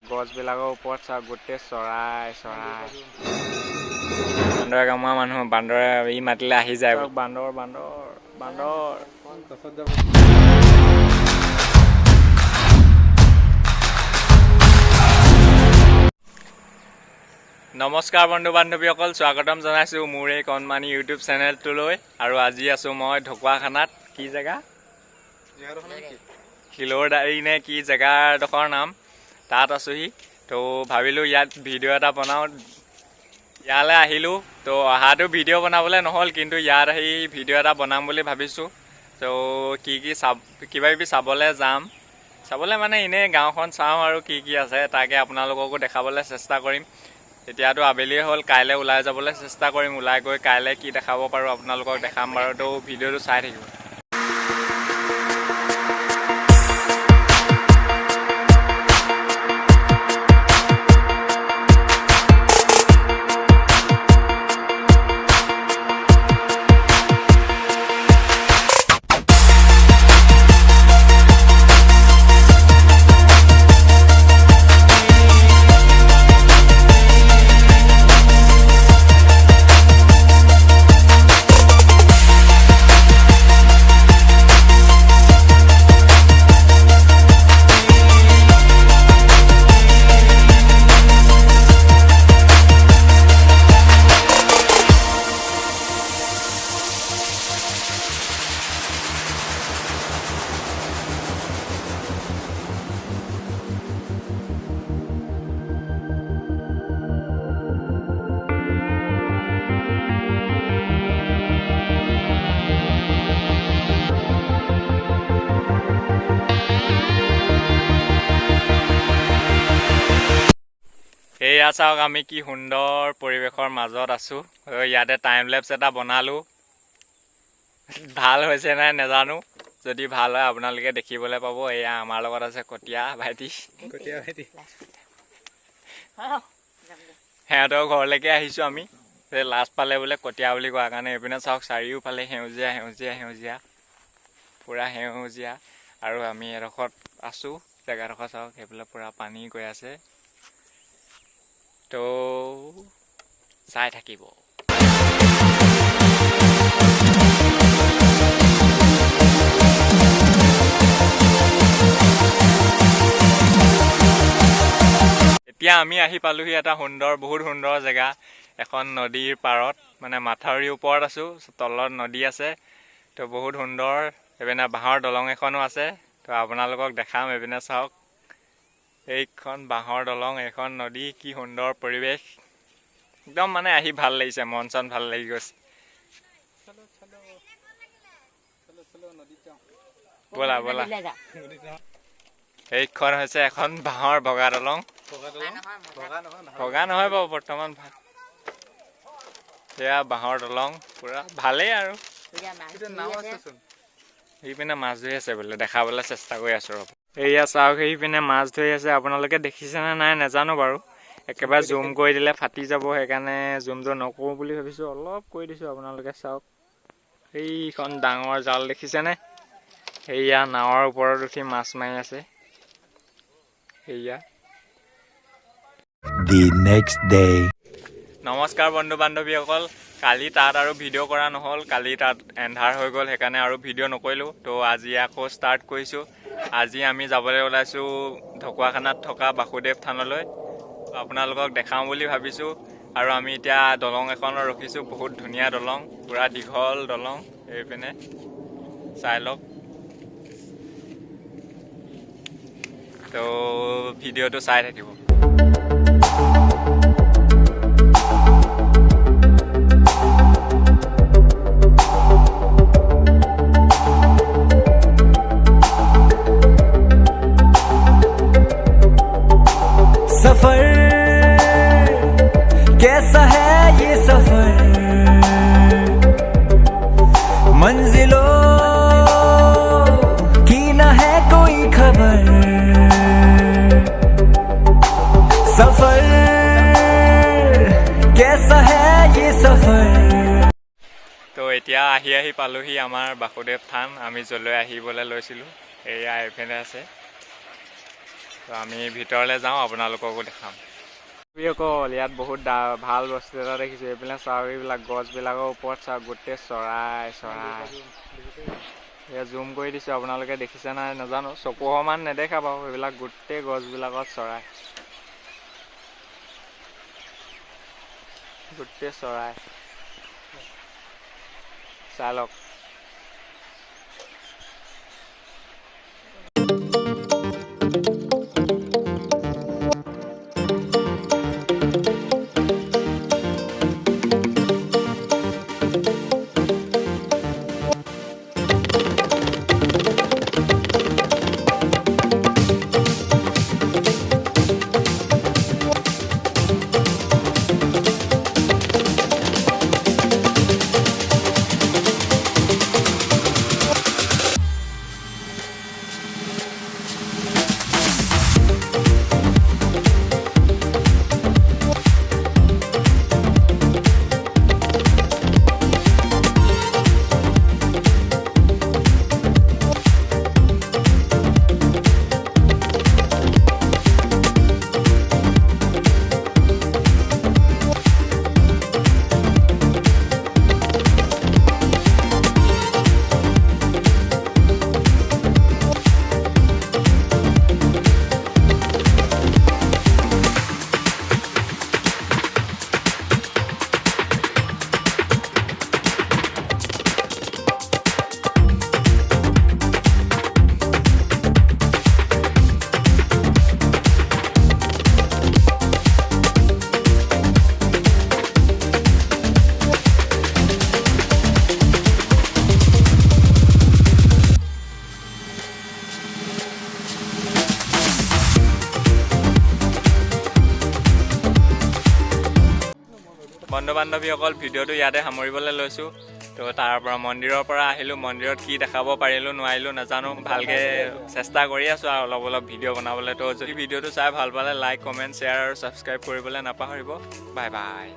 গছবিলাকৰ ওপৰত চাওক গোটেই চৰাই বান্দৰে কামোৰা মানুহ বান্দৰে ই মাতিলে আহি যায় বান্দৰ নমস্কাৰ বন্ধু বান্ধৱীসকল স্বাগতম জনাইছোঁ মোৰ এই কণমানি ইউটিউব চেনেলটোলৈ আৰু আজি আছোঁ মই ঢকুৱাখানাত কি জেগা শিলৰদাৰী নে কি জেগাডোখৰ নাম তাত আছোঁহি তো ভাবিলোঁ ইয়াত ভিডিঅ' এটা বনাওঁ ইয়ালৈ আহিলোঁ তো অহাটো ভিডিঅ' বনাবলৈ নহ'ল কিন্তু ইয়াত আহি ভিডিঅ' এটা বনাম বুলি ভাবিছোঁ তো কি কিবা কিবি চাবলৈ যাম চাবলৈ মানে এনেই গাঁওখন চাওঁ আৰু কি আছে তাকে আপোনালোককো দেখাবলৈ চেষ্টা কৰিম এতিয়াতো আবেলিয়ে হ'ল কাইলৈ ওলাই যাবলৈ চেষ্টা কৰিম ওলাই গৈ কাইলৈ কি দেখাব পাৰোঁ আপোনালোকক দেখাম বাৰু তো ভিডিঅ'টো চাই থাকিব এয়া চাওক আমি কি সুন্দৰ পৰিৱেশৰ মাজত আছোঁ ইয়াতে টাইম লেপছ এটা বনালোঁ ভাল হৈছে নাই নাজানো যদি ভাল হয় আপোনালোকে দেখিবলৈ পাব এয়া আমাৰ লগত আছে কটীয়া ভাইটি সিহঁতৰ ঘৰলৈকে আহিছোঁ আমি লাষ্ট পালে বোলে কটীয়া বুলি কোৱাৰ কাৰণে এইপিনে চাওক চাৰিওফালে সেউজীয়া পূৰা সেউজীয়া আৰু আমি এডোখৰত আছোঁ জেগাডোখৰ চাওক সেইফালে পূৰা পানী গৈ আছে তো চাই থাকিব এতিয়া আমি আহি পালোহি এটা বহুত সুন্দৰ জেগা এখন নদীৰ পাৰত মানে মাথাউৰিৰ ওপৰত আছোঁ তলত নদী আছে তো বহুত সুন্দৰ এইপিনে বাঁহৰ দলং এখনো আছে তো আপোনালোকক দেখাম এইপিনে চাওক এইখন বাঁহৰ দলং এখন নদী কি সুন্দৰ পৰিৱেশ একদম মানে আহি ভাল লাগিছে মন চন ভাল লাগি গৈছে ব'লা এইখন হৈছে এখন বাঁহৰ ভগা দলং ভগা নহয় বাৰু বৰ্তমান ভাল সেয়া বাঁহৰ দলং পুৰা ভালেই আৰু সেইপিনে মাছ ধৰি আছে বোলে দেখাবলৈ চেষ্টা কৰি আছোঁ ৰ'ব এয়া চাওক সেইপিনে মাছ ধৰি আছে আপোনালোকে দেখিছেনে নাই নাজানো বাৰু একেবাৰে জুম কৰি দিলে ফাটি যাব সেইকাৰণে জুমটো নকৰোঁ বুলি ভাবিছোঁ অলপ কৰি দিছোঁ আপোনালোকে চাওক সেইখন ডাঙৰ জাল দেখিছেনে সেয়া নাৱৰ ওপৰত উঠি মাছ মাৰি আছে সেয়া নমস্কাৰ বন্ধু বান্ধৱীসকল কালি তাত আৰু ভিডিঅ' কৰা নহ'ল কালি তাত এন্ধাৰ হৈ গ'ল সেইকাৰণে আৰু ভিডিঅ' নকৰিলোঁ তো আজি আকৌ ষ্টাৰ্ট কৰিছোঁ আজি আমি যাবলৈ ওলাইছোঁ ঢকুৱাখানাত থকা বাসুদেৱ থানলৈ আপোনালোকক দেখাওঁ বুলি ভাবিছোঁ আৰু আমি এতিয়া দলং এখনত ৰখিছোঁ বহুত ধুনীয়া দলং পূৰা দীঘল দলং এইপিনে চাই লওক তো ভিডিঅ'টো চাই থাকিব सफर कैसा है ये सफर मंजिलों की न है कोई खबर सफर कैसा है ये सफर তো এতিয়া আহি পালোহি আমাৰ বাসুদেৱ থান আমি যলৈ আহিবলৈ লৈছিলোঁ এয়া এইফালে আছে তো আমি ভিতৰলৈ যাওঁ, আপোনালোককো দেখাম। অকল ইয়াত বহুত ভাল বস্তু এটা দেখিছোঁ। এইপিনে চাওক, এইবিলাক গছবিলাকৰ ওপৰত চাওক, গোটেই চৰাই চৰাই। এয়া জুম কৰি দিছোঁ, আপোনালোকে দেখিছে নাই নাজানো, চকু সমান নেদেখা বাৰু। এইবিলাক গোটেই গছবিলাকত চৰাই, গোটেই চৰাই চাই লওক। বন্ধু বান্ধৱীসকল, ভিডিঅ'টো ইয়াতে সামৰিবলৈ লৈছোঁ। তো তাৰ পৰা মন্দিৰৰ পৰা আহিলোঁ। মন্দিৰত কি দেখাব পাৰিলোঁ নোৱাৰিলোঁ নাজানো, ভালকৈ চেষ্টা কৰি আছোঁ আৰু অলপ ভিডিঅ' বনাবলৈ। তো যদি ভিডিঅ'টো চাই ভাল পালে লাইক, কমেণ্ট, শ্বেয়াৰ আৰু ছাবস্ক্ৰাইব কৰিবলৈ নাপাহৰিব। Bye bye.